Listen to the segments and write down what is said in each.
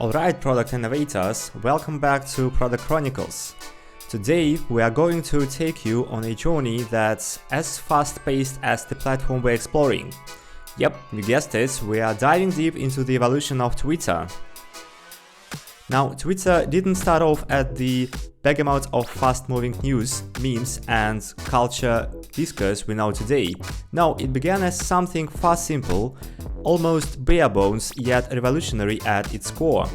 Alright, product innovators, welcome back to Product Chronicles. Today we are going to take you on a journey that's as fast-paced as the platform we're exploring. Yep, you guessed it, we are diving deep into the evolution of Twitter. Now, Twitter didn't start off at the behemoth of fast-moving news, memes and culture discourse we know today. No, it began as something far simple, almost bare bones yet revolutionary at its core.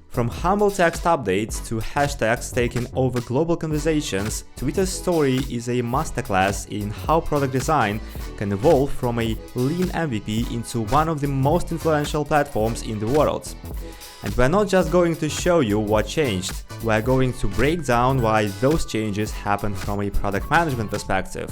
From humble text updates to hashtags taking over global conversations, Twitter's story is a masterclass in how product design can evolve from a lean MVP into one of the most influential platforms in the world. And we're not just going to show you what changed, we're going to break down why those changes happened from a product management perspective.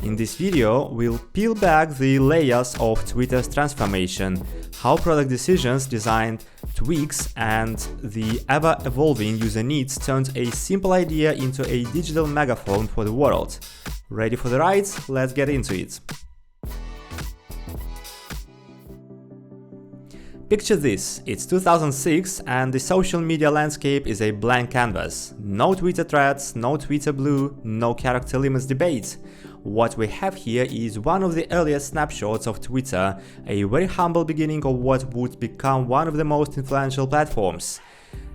In this video, we'll peel back the layers of Twitter's transformation, how product decisions, design tweaks, and the ever-evolving user needs turned a simple idea into a digital megaphone for the world. Ready for the ride? Let's get into it. Picture this, it's 2006 and the social media landscape is a blank canvas. No Twitter threads, no Twitter blue, no character limits debate. What we have here is one of the earliest snapshots of Twitter, a very humble beginning of what would become one of the most influential platforms.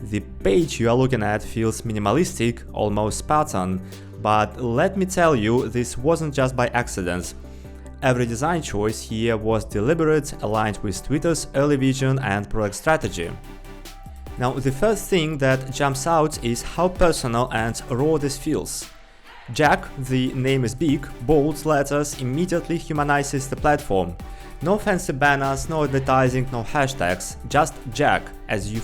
The page you are looking at feels minimalistic, almost Spartan, but let me tell you, this wasn't just by accident. Every design choice here was deliberate, aligned with Twitter's early vision and product strategy. Now, the first thing that jumps out is how personal and raw this feels. Jack, the name is big, bold letters immediately humanizes the platform. No fancy banners, no advertising, no hashtags, just Jack, as you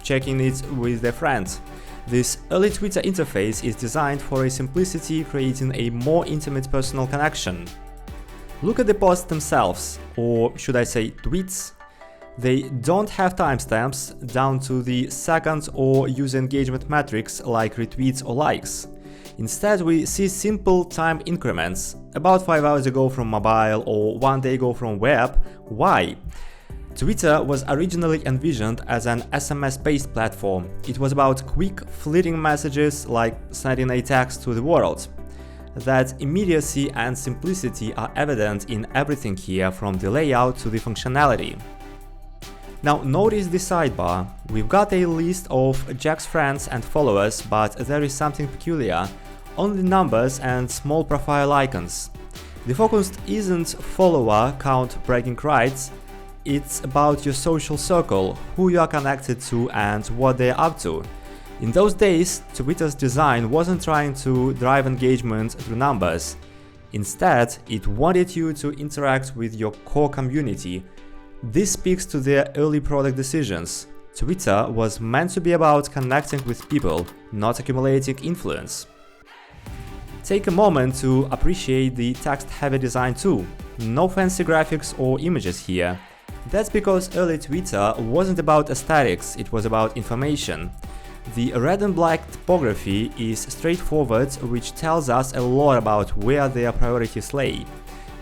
checking it with a friend. This early Twitter interface is designed for a simplicity, creating a more intimate personal connection. Look at the posts themselves, or should I say tweets? They don't have timestamps down to the second or user engagement metrics like retweets or likes. Instead, we see simple time increments, about 5 hours ago from mobile or 1 day ago from web. Why? Twitter was originally envisioned as an SMS-based platform. It was about quick, fleeting messages like sending a text to the world. That immediacy and simplicity are evident in everything here, from the layout to the functionality. Now notice the sidebar. We've got a list of Jack's friends and followers, but there is something peculiar. Only numbers and small profile icons. The focus isn't follower count bragging rights, it's about your social circle, who you are connected to and what they're up to. In those days, Twitter's design wasn't trying to drive engagement through numbers. Instead, it wanted you to interact with your core community. This speaks to their early product decisions. Twitter was meant to be about connecting with people, not accumulating influence. Take a moment to appreciate the text-heavy design too. No fancy graphics or images here. That's because early Twitter wasn't about aesthetics, it was about information. The red and black typography is straightforward, which tells us a lot about where their priorities lay.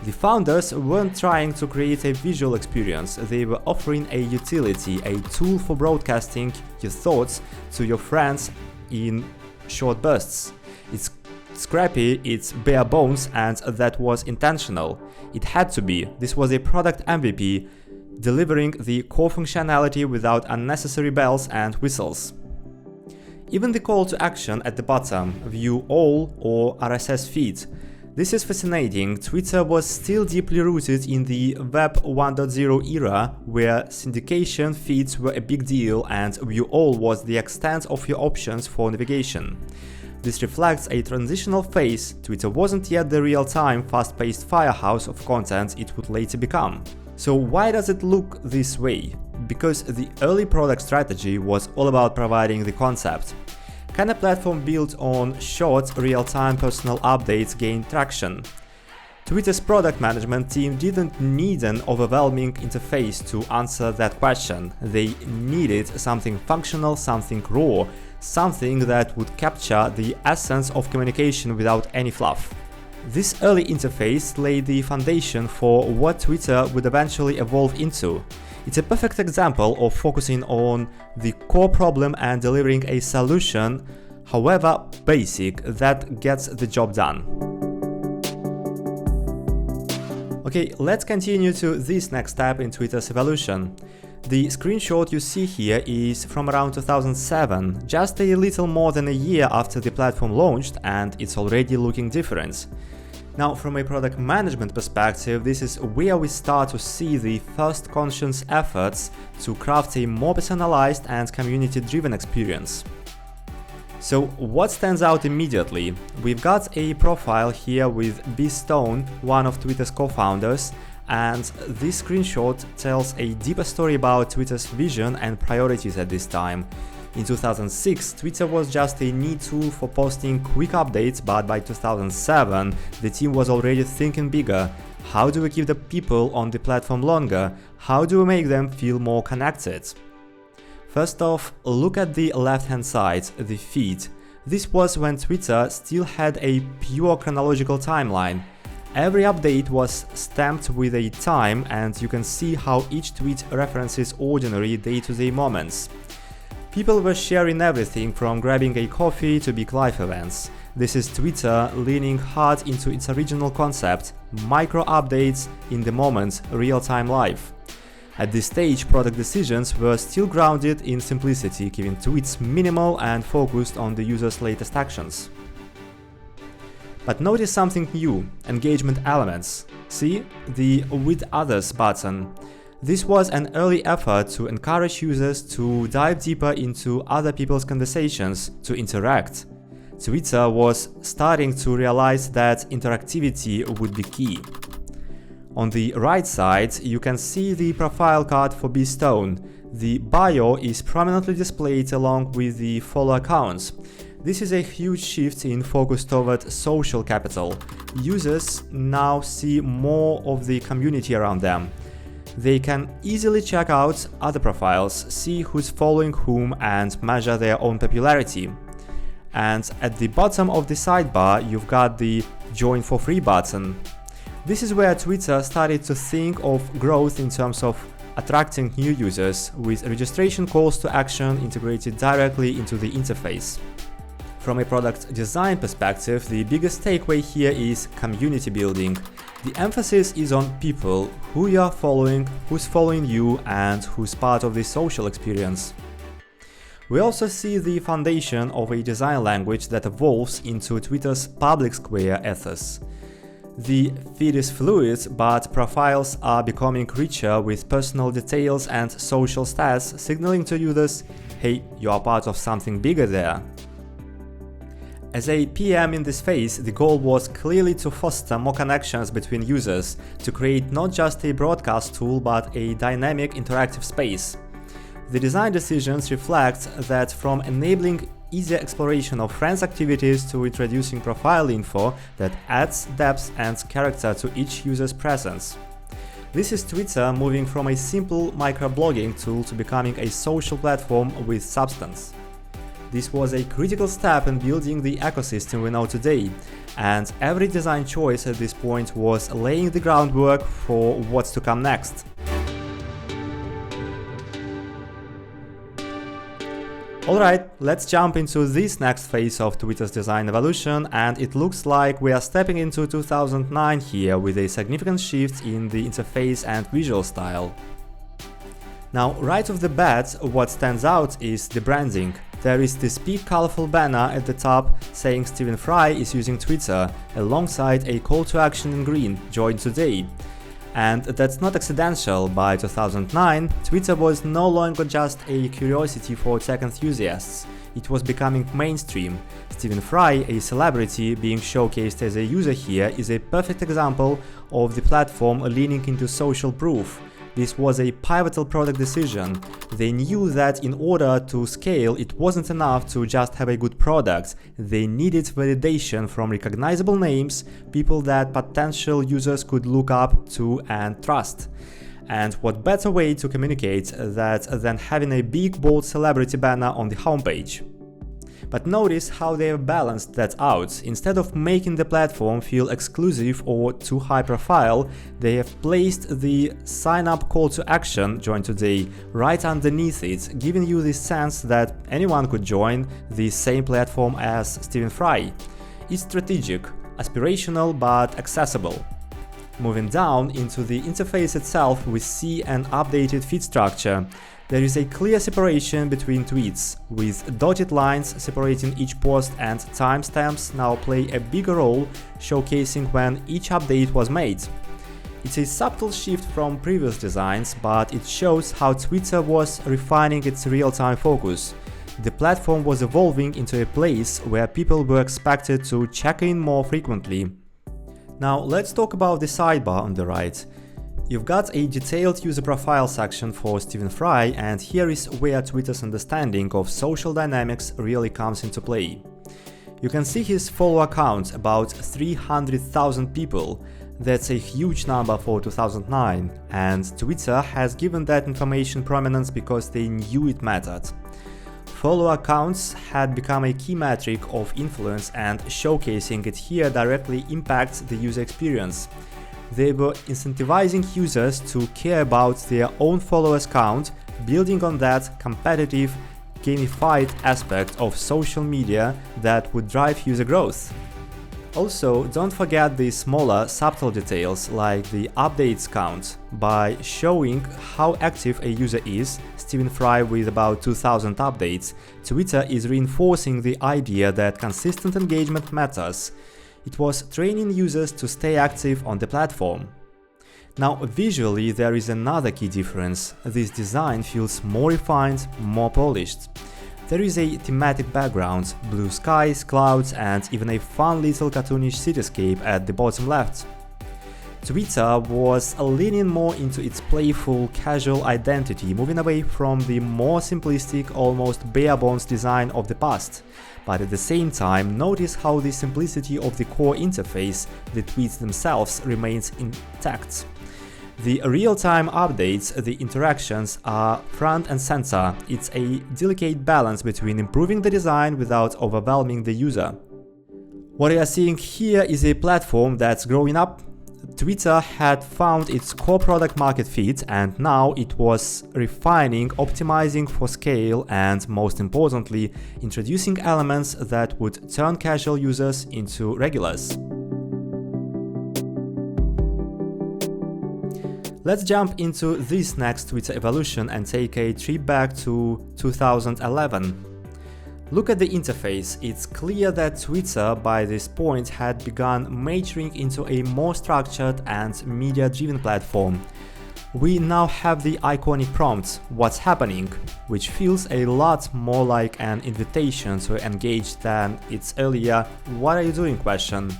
The founders weren't trying to create a visual experience, they were offering a utility, a tool for broadcasting your thoughts to your friends in short bursts. It's scrappy, it's bare bones, and that was intentional. It had to be. This was a product MVP, delivering the core functionality without unnecessary bells and whistles. Even the call to action at the bottom, view all or RSS feed. This is fascinating. Twitter was still deeply rooted in the Web 1.0 era, where syndication feeds were a big deal and view all was the extent of your options for navigation. This reflects a transitional phase. Twitter wasn't yet the real-time, fast-paced firehouse of content it would later become. So why does it look this way? Because the early product strategy was all about providing the concept. Can a platform built on short, real-time personal updates gain traction? Twitter's product management team didn't need an overwhelming interface to answer that question. They needed something functional, something raw, something that would capture the essence of communication without any fluff. This early interface laid the foundation for what Twitter would eventually evolve into. It's a perfect example of focusing on the core problem and delivering a solution, however basic, that gets the job done. Okay, let's continue to this next step in Twitter's evolution. The screenshot you see here is from around 2007, just a little more than a year after the platform launched, and it's already looking different. Now, from a product management perspective, this is where we start to see the first conscious efforts to craft a more personalized and community-driven experience. So what stands out immediately? We've got a profile here with B. Stone, one of Twitter's co-founders, and this screenshot tells a deeper story about Twitter's vision and priorities at this time. In 2006, Twitter was just a neat tool for posting quick updates, but by 2007, the team was already thinking bigger. How do we keep the people on the platform longer? How do we make them feel more connected? First off, look at the left-hand side, the feed. This was when Twitter still had a pure chronological timeline. Every update was stamped with a time, and you can see how each tweet references ordinary day-to-day moments. People were sharing everything from grabbing a coffee to big life events. This is Twitter leaning hard into its original concept, micro updates in the moment, real-time life. At this stage, product decisions were still grounded in simplicity, keeping tweets minimal and focused on the user's latest actions. But notice something new: engagement elements. See the With Others button. This was an early effort to encourage users to dive deeper into other people's conversations, to interact. Twitter was starting to realize that interactivity would be key. On the right side, you can see the profile card for B. Stone. The bio is prominently displayed along with the follow accounts. This is a huge shift in focus toward social capital. Users now see more of the community around them. They can easily check out other profiles, see who's following whom, and measure their own popularity. And at the bottom of the sidebar, you've got the Join for Free button. This is where Twitter started to think of growth in terms of attracting new users, with registration calls to action integrated directly into the interface. From a product design perspective, the biggest takeaway here is community building. The emphasis is on people, who you are following, who's following you, and who's part of the social experience. We also see the foundation of a design language that evolves into Twitter's public square ethos. The feed is fluid, but profiles are becoming richer with personal details and social stats, signaling to users, hey, you are part of something bigger there. As a PM in this phase, the goal was clearly to foster more connections between users, to create not just a broadcast tool but a dynamic interactive space. The design decisions reflect that, from enabling easier exploration of friends' activities to introducing profile info that adds depth and character to each user's presence. This is Twitter moving from a simple microblogging tool to becoming a social platform with substance. This was a critical step in building the ecosystem we know today, and every design choice at this point was laying the groundwork for what's to come next. Alright, let's jump into this next phase of Twitter's design evolution, and it looks like we are stepping into 2009 here with a significant shift in the interface and visual style. Now, right off the bat, what stands out is the branding. There is this big colorful banner at the top saying Stephen Fry is using Twitter, alongside a call to action in green, join today. And that's not accidental. By 2009, Twitter was no longer just a curiosity for tech enthusiasts. It was becoming mainstream. Stephen Fry, a celebrity being showcased as a user here, is a perfect example of the platform leaning into social proof. This was a pivotal product decision. They knew that in order to scale, it wasn't enough to just have a good product. They needed validation from recognizable names, people that potential users could look up to and trust. And what better way to communicate that than having a big bold celebrity banner on the homepage? But notice how they have balanced that out. Instead of making the platform feel exclusive or too high profile, they have placed the sign up call to action, join today, right underneath it, giving you this sense that anyone could join the same platform as Stephen Fry. It's strategic, aspirational but accessible. Moving down into the interface itself, we see an updated feed structure. There is a clear separation between tweets, with dotted lines separating each post, and timestamps now play a bigger role, showcasing when each update was made. It's a subtle shift from previous designs, but it shows how Twitter was refining its real-time focus. The platform was evolving into a place where people were expected to check in more frequently. Now let's talk about the sidebar on the right. You've got a detailed user profile section for Stephen Fry, and here is where Twitter's understanding of social dynamics really comes into play. You can see his follower count, about 300,000 people. That's a huge number for 2009, and Twitter has given that information prominence because they knew it mattered. Follower counts had become a key metric of influence, and showcasing it here directly impacts the user experience. They were incentivizing users to care about their own followers count, building on that competitive, gamified aspect of social media that would drive user growth. Also, don't forget the smaller, subtle details like the updates count. By showing how active a user is, Stephen Fry with about 2000 updates, Twitter is reinforcing the idea that consistent engagement matters. It was training users to stay active on the platform. Now, visually, there is another key difference. This design feels more refined, more polished. There is a thematic background, blue skies, clouds, and even a fun little cartoonish cityscape at the bottom left. Twitter was leaning more into its playful, casual identity, moving away from the more simplistic, almost bare-bones design of the past. But at the same time, notice how the simplicity of the core interface, the tweets themselves, remains intact. The real-time updates, the interactions, are front and center. It's a delicate balance between improving the design without overwhelming the user. What you are seeing here is a platform that's growing up. Twitter had found its core product market fit, and now it was refining, optimizing for scale, and most importantly, introducing elements that would turn casual users into regulars. Let's jump into this next Twitter evolution and take a trip back to 2011. Look at the interface. It's clear that Twitter by this point had begun maturing into a more structured and media-driven platform. We now have the iconic prompt, "What's happening?", which feels a lot more like an invitation to engage than its earlier "What are you doing?" question.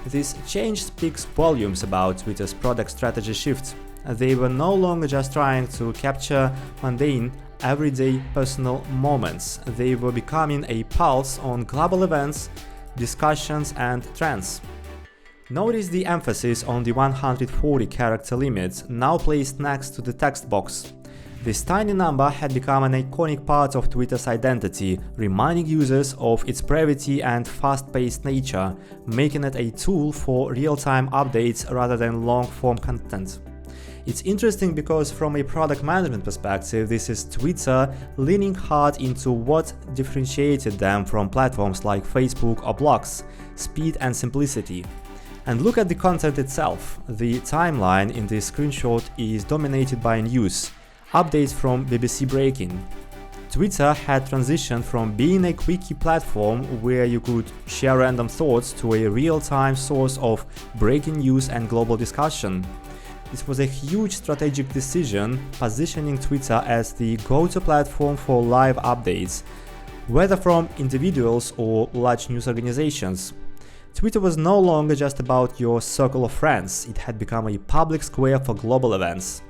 This change speaks volumes about Twitter's product strategy shift. They were no longer just trying to capture mundane, everyday personal moments. They were becoming a pulse on global events, discussions, and trends. Notice the emphasis on the 140 character limit, now placed next to the text box. This tiny number had become an iconic part of Twitter's identity, reminding users of its brevity and fast-paced nature, making it a tool for real-time updates rather than long-form content. It's interesting because from a product management perspective, this is Twitter leaning hard into what differentiated them from platforms like Facebook or blogs: speed and simplicity. And look at the content itself. The timeline in this screenshot is dominated by news, updates from BBC Breaking. Twitter had transitioned from being a quickie platform where you could share random thoughts to a real-time source of breaking news and global discussion. This was a huge strategic decision, positioning Twitter as the go-to platform for live updates, whether from individuals or large news organizations. Twitter was no longer just about your circle of friends, it had become a public square for global events.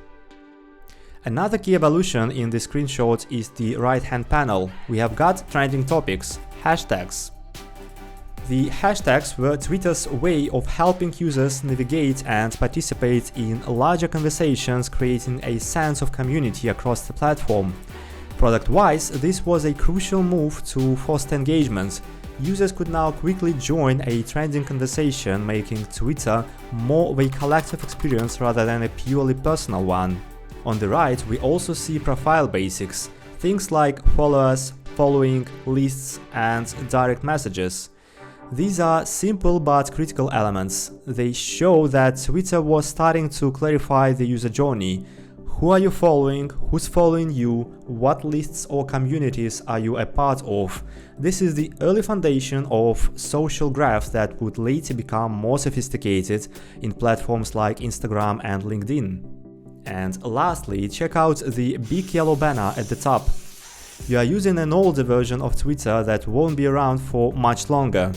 Another key evolution in this screenshot is the right-hand panel. We have got trending topics, hashtags. The hashtags were Twitter's way of helping users navigate and participate in larger conversations, creating a sense of community across the platform. Product-wise, this was a crucial move to foster engagement. Users could now quickly join a trending conversation, making Twitter more of a collective experience rather than a purely personal one. On the right, we also see profile basics, things like followers, following, lists, and direct messages. These are simple but critical elements. They show that Twitter was starting to clarify the user journey. Who are you following? Who's following you? What lists or communities are you a part of? This is the early foundation of social graphs that would later become more sophisticated in platforms like Instagram and LinkedIn. And lastly, check out the big yellow banner at the top. You are using an older version of Twitter that won't be around for much longer.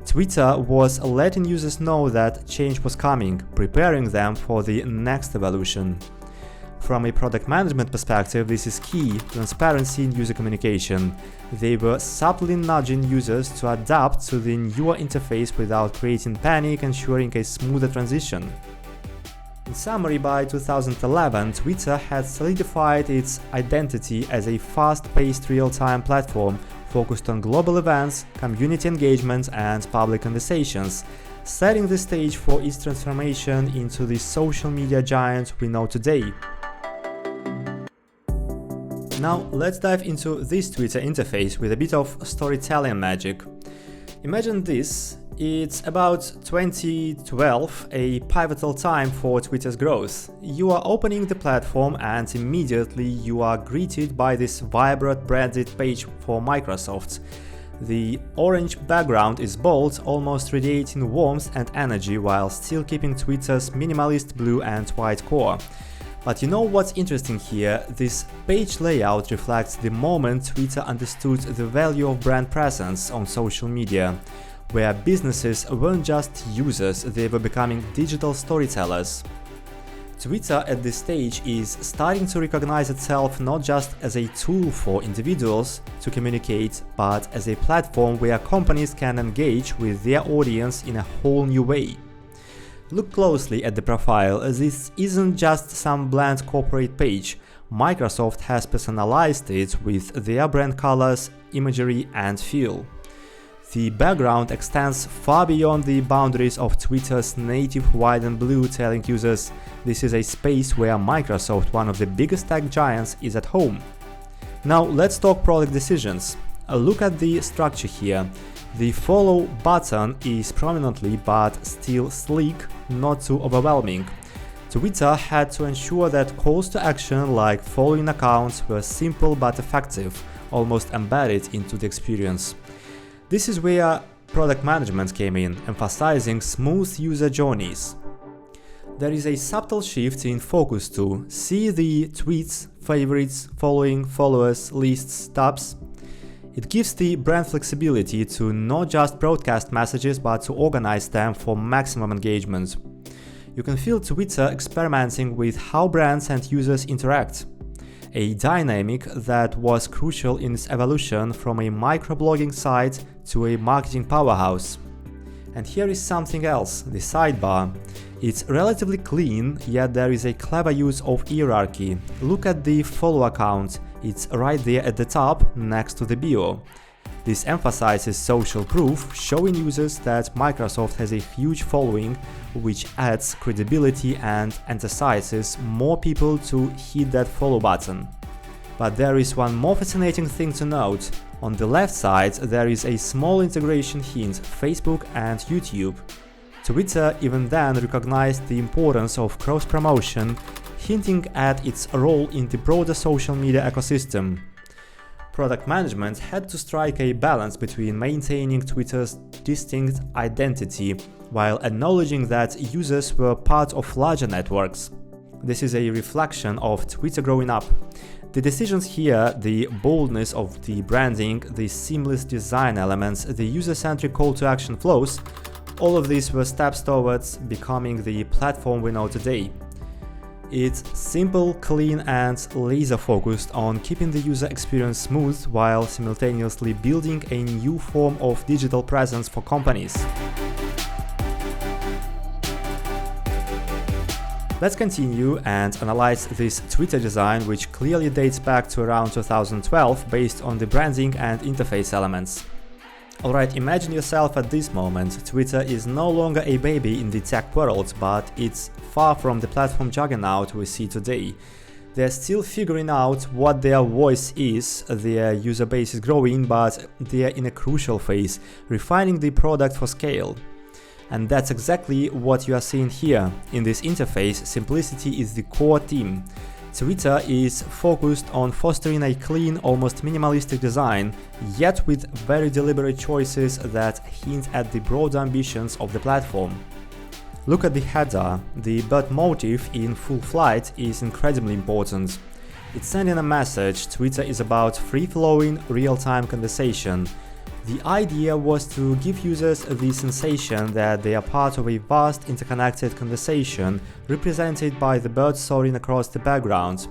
Twitter was letting users know that change was coming, preparing them for the next evolution. From a product management perspective, this is key: transparency in user communication. They were subtly nudging users to adapt to the newer interface without creating panic, ensuring a smoother transition. In summary, by 2011, Twitter had solidified its identity as a fast-paced real-time platform focused on global events, community engagement, and public conversations, setting the stage for its transformation into the social media giant we know today. Now, let's dive into this Twitter interface with a bit of storytelling magic. Imagine this. It's about 2012, a pivotal time for Twitter's growth. You are opening the platform and immediately you are greeted by this vibrant branded page for Microsoft. The orange background is bold, almost radiating warmth and energy while still keeping Twitter's minimalist blue and white core. But you know what's interesting here? This page layout reflects the moment Twitter understood the value of brand presence on social media, where businesses weren't just users, they were becoming digital storytellers. Twitter at this stage is starting to recognize itself not just as a tool for individuals to communicate, but as a platform where companies can engage with their audience in a whole new way. Look closely at the profile, as this isn't just some bland corporate page. Microsoft has personalized it with their brand colors, imagery, and feel. The background extends far beyond the boundaries of Twitter's native white and blue, telling users this is a space where Microsoft, one of the biggest tech giants, is at home. Now let's talk product decisions. Look at the structure here. The follow button is prominently but still sleek, not too overwhelming. Twitter had to ensure that calls to action like following accounts were simple but effective, almost embedded into the experience. This is where product management came in, emphasizing smooth user journeys. There is a subtle shift in focus to see the tweets, favorites, following, followers, lists, tabs. It gives the brand flexibility to not just broadcast messages but to organize them for maximum engagement. You can feel Twitter experimenting with how brands and users interact, a dynamic that was crucial in its evolution from a microblogging site to a marketing powerhouse. And here is something else, the sidebar. It's relatively clean, yet there is a clever use of hierarchy. Look at the follow account. It's right there at the top, next to the bio. This emphasizes social proof, showing users that Microsoft has a huge following, which adds credibility and entices more people to hit that follow button. But there is one more fascinating thing to note. On the left side, there is a small integration hint: Facebook and YouTube. Twitter even then recognized the importance of cross-promotion, hinting at its role in the broader social media ecosystem. Product management had to strike a balance between maintaining Twitter's distinct identity while acknowledging that users were part of larger networks. This is a reflection of Twitter growing up. The decisions here, the boldness of the branding, the seamless design elements, the user-centric call-to-action flows, all of these were steps towards becoming the platform we know today. It's simple, clean, and laser-focused on keeping the user experience smooth while simultaneously building a new form of digital presence for companies. Let's continue and analyze this Twitter design, which clearly dates back to around 2012 based on the branding and interface elements. Alright, imagine yourself at this moment. Twitter is no longer a baby in the tech world, but it's far from the platform juggernaut we see today. They're still figuring out what their voice is, their user base is growing, but they're in a crucial phase, refining the product for scale. And that's exactly what you are seeing here. In this interface, simplicity is the core theme. Twitter is focused on fostering a clean, almost minimalistic design, yet with very deliberate choices that hint at the broad ambitions of the platform. Look at the header. The bird motif in full flight is incredibly important. It's sending a message. Twitter is about free-flowing, real-time conversation. The idea was to give users the sensation that they are part of a vast interconnected conversation represented by the birds soaring across the background.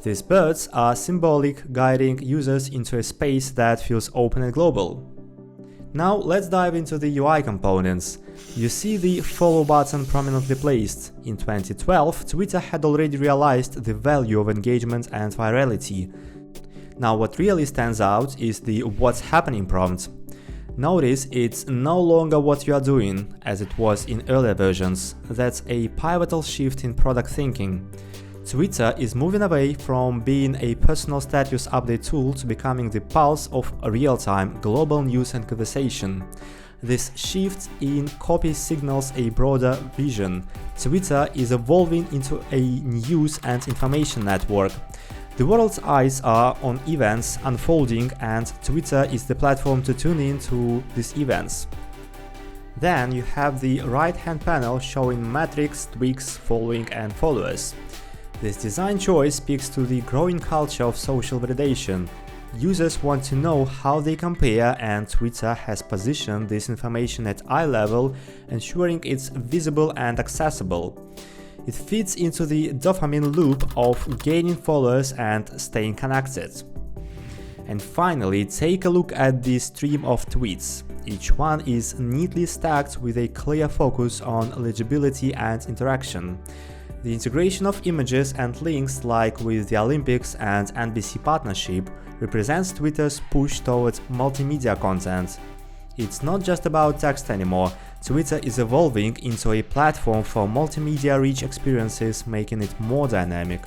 These birds are symbolic, guiding users into a space that feels open and global. Now let's dive into the UI components. You see the follow button prominently placed. In 2012, Twitter had already realized the value of engagement and virality. Now what really stands out is the "What's happening" prompt. Notice it's no longer what you are doing, as it was in earlier versions. That's a pivotal shift in product thinking. Twitter is moving away from being a personal status update tool to becoming the pulse of real-time global news and conversation. This shift in copy signals a broader vision. Twitter is evolving into a news and information network. The world's eyes are on events unfolding, and Twitter is the platform to tune in to these events. Then you have the right-hand panel showing metrics, tweaks, following and followers. This design choice speaks to the growing culture of social validation. Users want to know how they compare, and Twitter has positioned this information at eye level, ensuring it's visible and accessible. It fits into the dopamine loop of gaining followers and staying connected. And finally, take a look at the stream of tweets. Each one is neatly stacked with a clear focus on legibility and interaction. The integration of images and links, like with the Olympics and NBC partnership, represents Twitter's push towards multimedia content. It's not just about text anymore. Twitter is evolving into a platform for multimedia-rich experiences, making it more dynamic.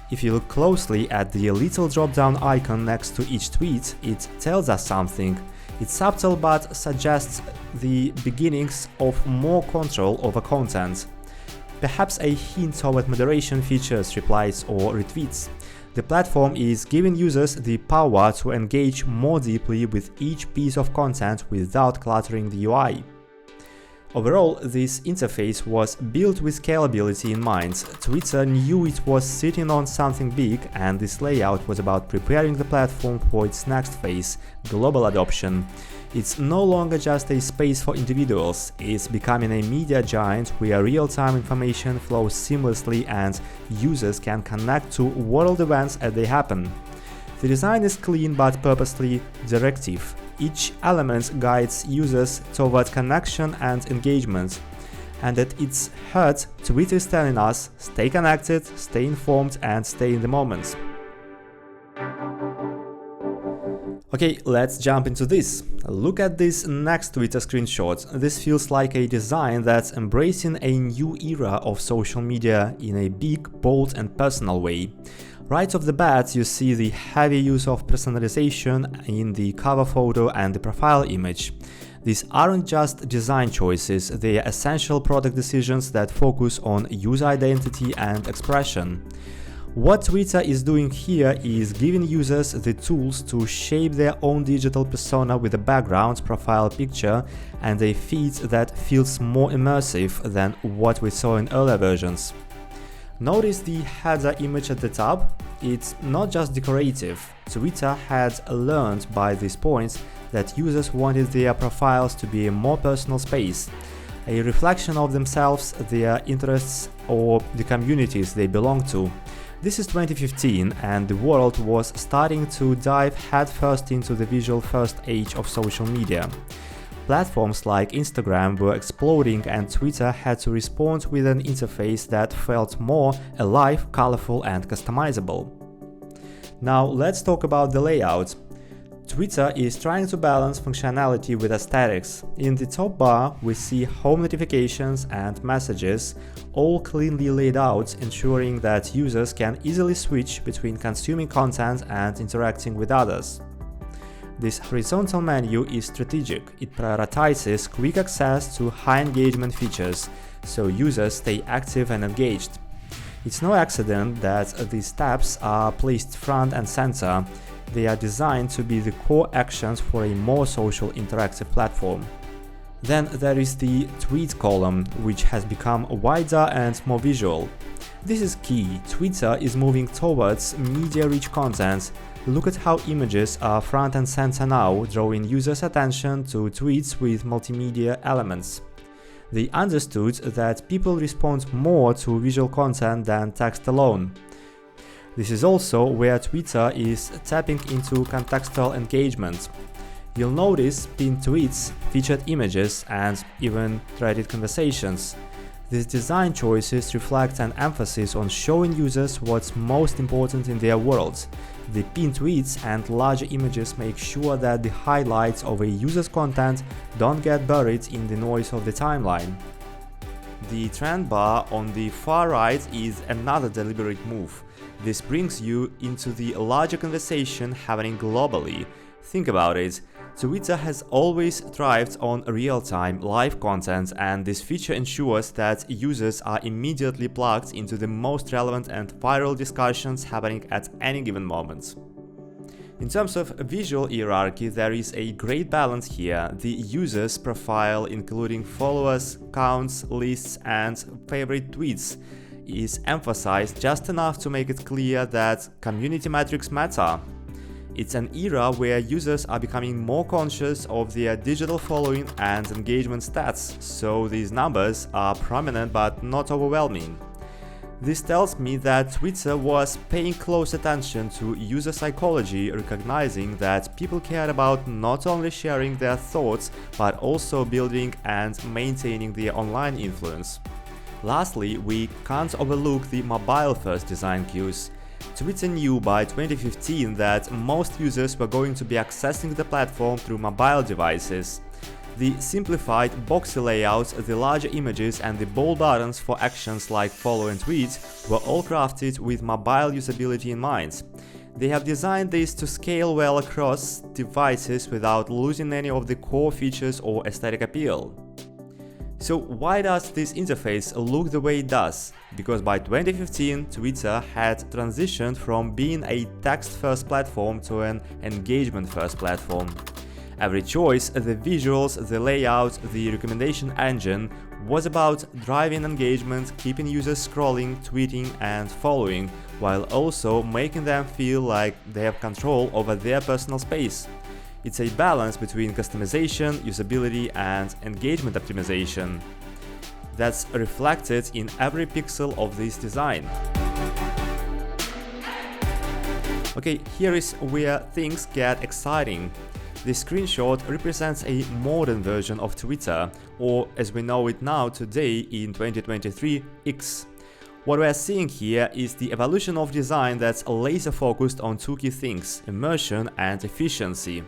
If you look closely at the little drop-down icon next to each tweet, it tells us something. It's subtle but suggests the beginnings of more control over content. Perhaps a hint toward moderation features, replies or retweets. The platform is giving users the power to engage more deeply with each piece of content without cluttering the UI. Overall, this interface was built with scalability in mind. Twitter knew it was sitting on something big, and this layout was about preparing the platform for its next phase, global adoption. It's no longer just a space for individuals, it's becoming a media giant where real-time information flows seamlessly and users can connect to world events as they happen. The design is clean but purposely directive. Each element guides users toward connection and engagement. And at its heart, Twitter is telling us, stay connected, stay informed and stay in the moment. Okay, let's jump into this. Look at this next Twitter screenshot. This feels like a design that's embracing a new era of social media in a big, bold and personal way. Right off the bat, you see the heavy use of personalization in the cover photo and the profile image. These aren't just design choices, they are essential product decisions that focus on user identity and expression. What Twitter is doing here is giving users the tools to shape their own digital persona with a background, profile picture, and a feed that feels more immersive than what we saw in earlier versions. Notice the header image at the top. It's not just decorative. Twitter had learned by this point that users wanted their profiles to be a more personal space, a reflection of themselves, their interests, or the communities they belong to. This is 2015, and the world was starting to dive headfirst into the visual-first age of social media. Platforms like Instagram were exploding and Twitter had to respond with an interface that felt more alive, colorful and customizable. Now let's talk about the layout. Twitter is trying to balance functionality with aesthetics. In the top bar, we see home notifications and messages, all cleanly laid out, ensuring that users can easily switch between consuming content and interacting with others. This horizontal menu is strategic. It prioritizes quick access to high engagement features, so users stay active and engaged. It's no accident that these tabs are placed front and center. They are designed to be the core actions for a more social interactive platform. Then there is the tweet column, which has become wider and more visual. This is key. Twitter is moving towards media-rich content. Look at how images are front and center now, drawing users' attention to tweets with multimedia elements. They understood that people respond more to visual content than text alone. This is also where Twitter is tapping into contextual engagement. You'll notice pinned tweets, featured images, and even threaded conversations. These design choices reflect an emphasis on showing users what's most important in their world. The pinned tweets and larger images make sure that the highlights of a user's content don't get buried in the noise of the timeline. The trend bar on the far right is another deliberate move. This brings you into the larger conversation happening globally. Think about it. Twitter has always thrived on real-time live content, and this feature ensures that users are immediately plugged into the most relevant and viral discussions happening at any given moment. In terms of visual hierarchy, there is a great balance here. The user's profile, including followers, counts, lists, and favorite tweets, is emphasized just enough to make it clear that community metrics matter. It's an era where users are becoming more conscious of their digital following and engagement stats, so these numbers are prominent but not overwhelming. This tells me that Twitter was paying close attention to user psychology, recognizing that people cared about not only sharing their thoughts but also building and maintaining their online influence. Lastly, we can't overlook the mobile-first design cues. Twitter knew by 2015 that most users were going to be accessing the platform through mobile devices. The simplified, boxy layout, the larger images and the bold buttons for actions like follow and tweet were all crafted with mobile usability in mind. They have designed this to scale well across devices without losing any of the core features or aesthetic appeal. So why does this interface look the way it does? Because by 2015, Twitter had transitioned from being a text-first platform to an engagement-first platform. Every choice, the visuals, the layout, the recommendation engine was about driving engagement, keeping users scrolling, tweeting and following, while also making them feel like they have control over their personal space. It's a balance between customization, usability and engagement optimization that's reflected in every pixel of this design. Okay, here is where things get exciting. This screenshot represents a modern version of Twitter, or as we know it now today in 2023, X. What we are seeing here is the evolution of design that's laser focused on two key things: immersion and efficiency.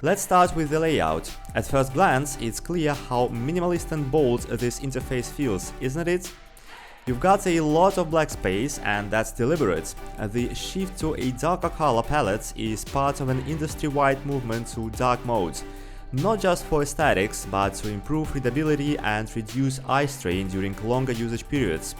Let's start with the layout. At first glance, it's clear how minimalist and bold this interface feels, isn't it? You've got a lot of black space, and that's deliberate. The shift to a darker color palette is part of an industry-wide movement to dark mode, not just for aesthetics, but to improve readability and reduce eye strain during longer usage periods.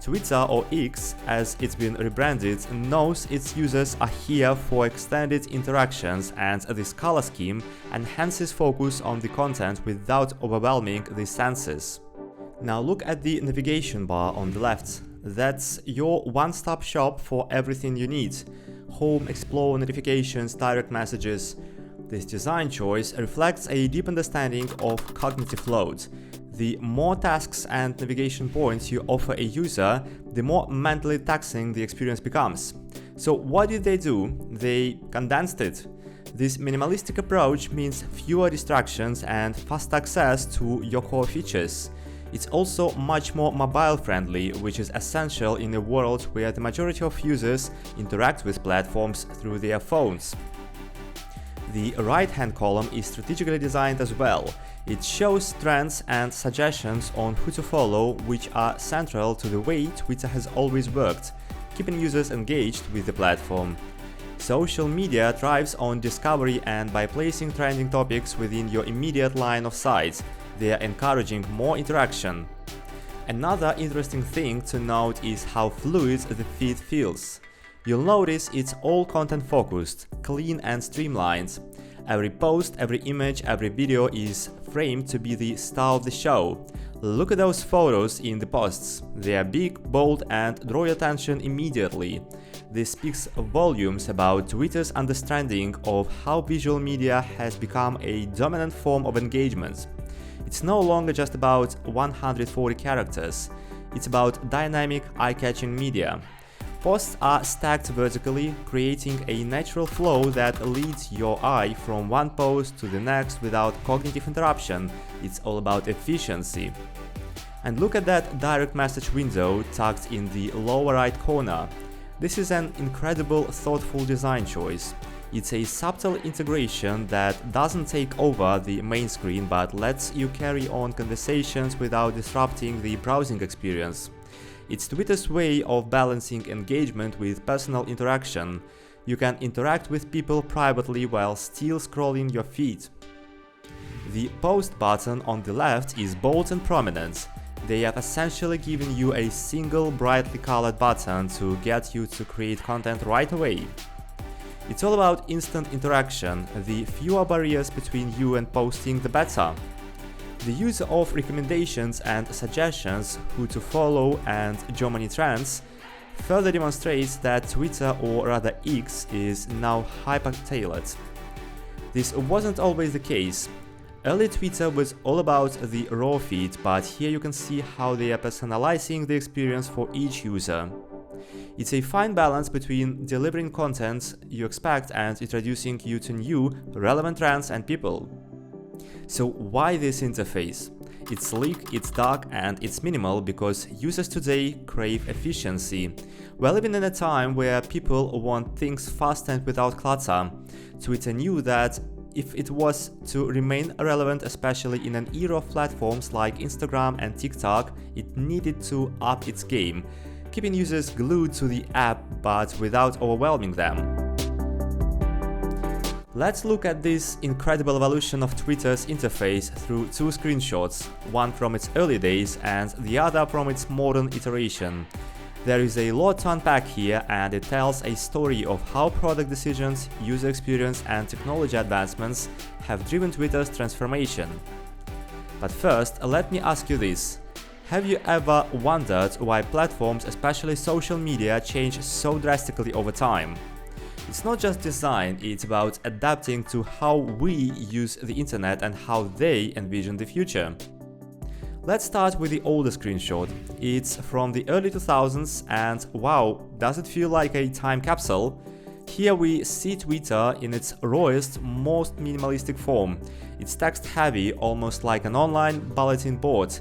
Twitter, or X as it's been rebranded, knows its users are here for extended interactions, and this color scheme enhances focus on the content without overwhelming the senses. Now look at the navigation bar on the left. That's your one-stop shop for everything you need: home, explore, notifications, direct messages. This design choice reflects a deep understanding of cognitive load. The more tasks and navigation points you offer a user, the more mentally taxing the experience becomes. So what did they do? They condensed it. This minimalistic approach means fewer distractions and fast access to your core features. It's also much more mobile-friendly, which is essential in a world where the majority of users interact with platforms through their phones. The right-hand column is strategically designed as well. It shows trends and suggestions on who to follow, which are central to the way Twitter has always worked, keeping users engaged with the platform. Social media thrives on discovery, and by placing trending topics within your immediate line of sight, they are encouraging more interaction. Another interesting thing to note is how fluid the feed feels. You'll notice it's all content focused, clean and streamlined. Every post, every image, every video is framed to be the star of the show. Look at those photos in the posts. They are big, bold, and draw your attention immediately. This speaks volumes about Twitter's understanding of how visual media has become a dominant form of engagement. It's no longer just about 140 characters, it's about dynamic, eye-catching media. Posts are stacked vertically, creating a natural flow that leads your eye from one post to the next without cognitive interruption. It's all about efficiency. And look at that direct message window tucked in the lower right corner. This is an incredible, thoughtful design choice. It's a subtle integration that doesn't take over the main screen but lets you carry on conversations without disrupting the browsing experience. It's Twitter's way of balancing engagement with personal interaction. You can interact with people privately while still scrolling your feed. The post button on the left is bold and prominent. They have essentially given you a single brightly colored button to get you to create content right away. It's all about instant interaction. The fewer barriers between you and posting, the better. The use of recommendations and suggestions, who to follow, and Germany trends further demonstrates that Twitter, or rather X, is now hyper-tailored. This wasn't always the case. Early Twitter was all about the raw feed, but here you can see how they are personalizing the experience for each user. It's a fine balance between delivering content you expect and introducing you to new, relevant trends and people. So why this interface? It's sleek, it's dark, and it's minimal because users today crave efficiency. We're living in a time where people want things fast and without clutter. Twitter knew that if it was to remain relevant, especially in an era of platforms like Instagram and TikTok, it needed to up its game, keeping users glued to the app but without overwhelming them. Let's look at this incredible evolution of Twitter's interface through two screenshots, one from its early days and the other from its modern iteration. There is a lot to unpack here, and it tells a story of how product decisions, user experience, and technology advancements have driven Twitter's transformation. But first, let me ask you this. Have you ever wondered why platforms, especially social media, change so drastically over time? It's not just design, it's about adapting to how we use the internet and how they envision the future. Let's start with the older screenshot. It's from the early 2000s, and wow, does it feel like a time capsule? Here we see Twitter in its rawest, most minimalistic form. It's text-heavy, almost like an online bulletin board.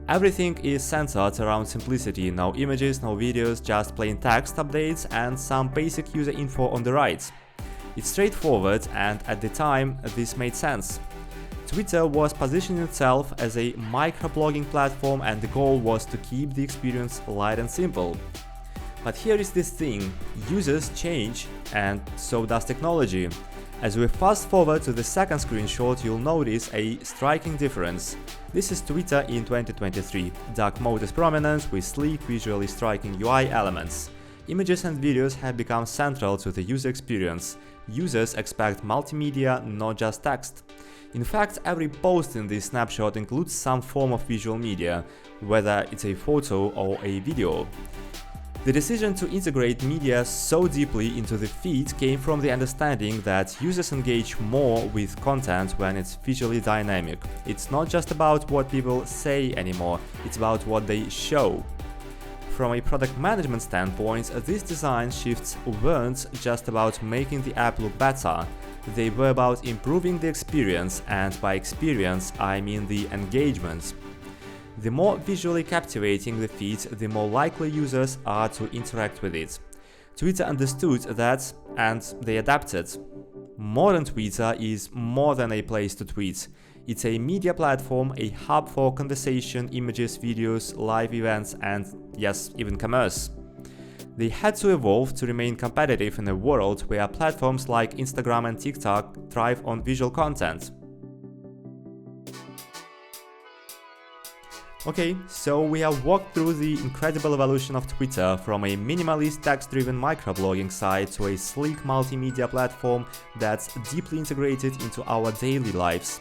Everything is centered around simplicity, no images, no videos, just plain text updates and some basic user info on the right. It's straightforward, and at the time this made sense. Twitter was positioning itself as a microblogging platform, and the goal was to keep the experience light and simple. But here is this thing, users change, and so does technology. As we fast forward to the second screenshot, you'll notice a striking difference. This is Twitter in 2023. Dark mode is prominent, with sleek, visually striking UI elements. Images and videos have become central to the user experience. Users expect multimedia, not just text. In fact, every post in this snapshot includes some form of visual media, whether it's a photo or a video. The decision to integrate media so deeply into the feed came from the understanding that users engage more with content when it's visually dynamic. It's not just about what people say anymore, it's about what they show. From a product management standpoint, these design shifts weren't just about making the app look better. They were about improving the experience, and by experience I mean the engagement. The more visually captivating the feed, the more likely users are to interact with it. Twitter understood that, and they adapted. Modern Twitter is more than a place to tweet. It's a media platform, a hub for conversation, images, videos, live events, and yes, even commerce. They had to evolve to remain competitive in a world where platforms like Instagram and TikTok thrive on visual content. Okay, so we have walked through the incredible evolution of Twitter from a minimalist text-driven microblogging site to a sleek multimedia platform that's deeply integrated into our daily lives.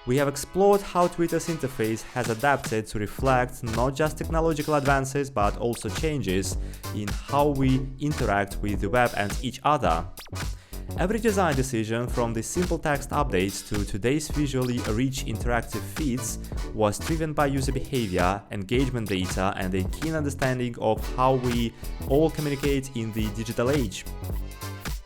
We have explored how Twitter's interface has adapted to reflect not just technological advances but also changes in how we interact with the web and each other. Every design decision, from the simple text updates to today's visually rich interactive feeds, was driven by user behavior, engagement data, and a keen understanding of how we all communicate in the digital age.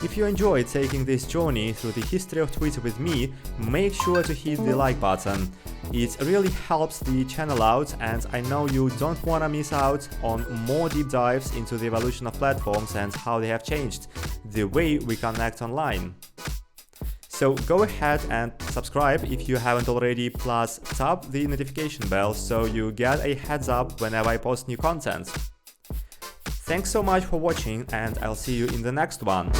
If you enjoyed taking this journey through the history of Twitter with me, make sure to hit the like button. It really helps the channel out, and I know you don't want to miss out on more deep dives into the evolution of platforms and how they have changed the way we connect online. So go ahead and subscribe if you haven't already, plus tap the notification bell so you get a heads up whenever I post new content. Thanks so much for watching, and I'll see you in the next one.